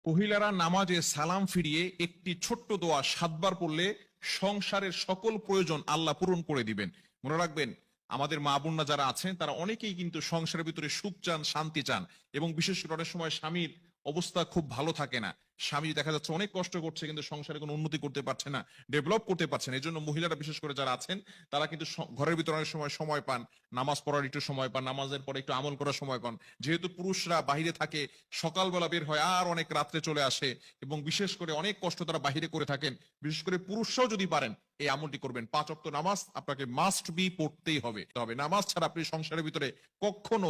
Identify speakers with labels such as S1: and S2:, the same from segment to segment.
S1: মহিলারা নামাজে সালাম ফিরিয়ে একটি ছোট্ট দোয়া 7 বার পড়লে সংসারের সকল প্রয়োজন আল্লাহ পূরণ করে দিবেন। মনে রাখবেন, আমাদের মা বোনরা যারা আছেন তারা অনেকেই কিন্তু সংসারের ভিতরে সুখ চান, শান্তি চান, এবং বিশেষ করে অনেক সময় স্বামীর অবস্থা খুব ভালো থাকে না। স্বামী দেখা যাচ্ছে অনেক কষ্ট করছে, কিন্তু সংসারে কোনো উন্নতি করতে পারছে না, ডেভেলপ করতে পারছে না। এই জন্য মহিলারা বিশেষ করে যারা আছেন তারা কিন্তু ঘরের ভিতরে অনেক সময় সময় পান, নামাজ পড়ার একটু সময় পান, নামাজের পরে একটু আমল করার সময় পান। যেহেতু পুরুষরা বাইরে থাকে, সকালবেলা বের হয় আর অনেক রাত্রে চলে আসে, এবং বিশেষ করে অনেক কষ্ট তারা বাহিরে করে থাকেন। বিশেষ করে পুরুষরাও যদি পারেন এই আমলটি করবেন। 5 ওয়াক্ত নামাজ আপনাকে মাস্ট বি পড়তেই হবে। তবে নামাজ ছাড়া আপনি সংসারের ভিতরে কখনো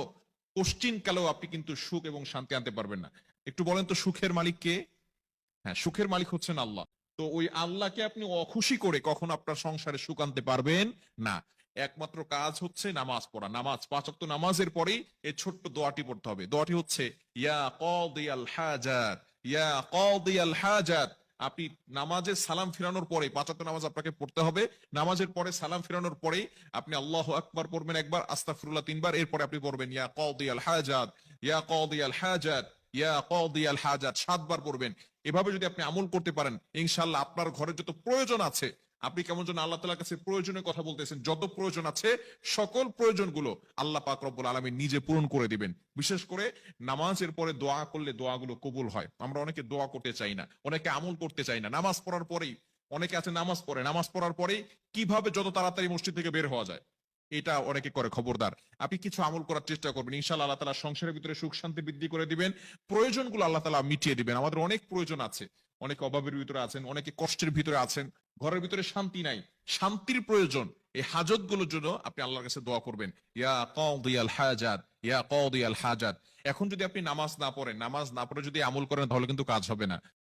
S1: পশ্চিম কালেও আপনি কিন্তু সুখ এবং শান্তি আনতে পারবেন না। একটু বলেন তো, সুখের মালিক কে? হ্যাঁ, সুখের মালিক হচ্ছেন আল্লাহ। তো ওই আল্লাহকে আপনি অখুশি করে কখনো আপনার সংসারে সুখ আনতে পারবেন না। একমাত্র কাজ হচ্ছে নামাজ পড়া। নামাজ 5 ওয়াক্ত নামাজের পরেই এই ছোট্ট দোয়াটি পড়তে হবে। দোয়াটি হচ্ছে ইয়া কাদিয়াল হাজাত, ইয়া কাদিয়াল হাজাত। আপনি নামাজে সালাম ফিরানোর পরে, 5 ওয়াক্ত নামাজ আপনাকে পড়তে হবে, নামাজের পরে সালাম ফিরানোর পরেই আপনি আল্লাহু আকবার পড়বেন একবার, আস্তাগফিরুল্লাহ 3 বার, এরপরে আপনি পড়বেন ইয়া কাদিয়াল হাজাত, ইয়া কাদিয়াল হাজাত, ইয়া কাদিয়াল হাজাত 7 বার পড়বেন। এভাবে যদি আপনি আমল করতে পারেন, ইনশাআল্লাহ আপনার ঘরে যত প্রয়োজন আছে, আপনি কেমন যেন আল্লাহ তাআলার কাছে প্রয়োজনের কথা বলতেছেন, যত প্রয়োজন আছে সকল প্রয়োজনগুলো আল্লাহ পাক রব্বুল আলামিন নিজে পূরণ করে দিবেন। বিশেষ করে নামাজের পরে দোয়া করলে দোয়াগুলো কবুল হয়। আমরা অনেকে দোয়া করতে চাই না, অনেকে আমল করতে চাই না। নামাজ পড়ার পরেই অনেকে আছে নামাজ পড়ে, নামাজ পড়ার পরেই কিভাবে যত তাড়াতাড়ি মসজিদ থেকে বের হওয়া যায় এটা অনেকে করে। খবরদার, আপনি কিছু আমল করার চেষ্টা করবেন, ইনশাআল্লাহ আল্লাহ তাআলা সংসারের ভিতরে সুখ শান্তি বৃদ্ধি করে দিবেন, প্রয়োজনগুলো আল্লাহ তাআলা মিটিয়ে দিবেন। আমাদের অনেক প্রয়োজন আছে, অনেকে অভাবের ভিতরে আছেন, অনেকে কষ্টের ভিতরে আছেন, ঘরের ভিতরে শান্তি নাই, শান্তির প্রয়োজন। এই হাজত গুলোর জন্য আপনি আল্লাহর কাছে দোয়া করবেন, ইয়া কাদিয়াল হাজাত, ইয়া কাদিয়াল হাজাত। এখন যদি আপনি নামাজ না পড়েন, নামাজ না পড়ে যদি আমল করেন, তাহলে কিন্তু কাজ হবে না।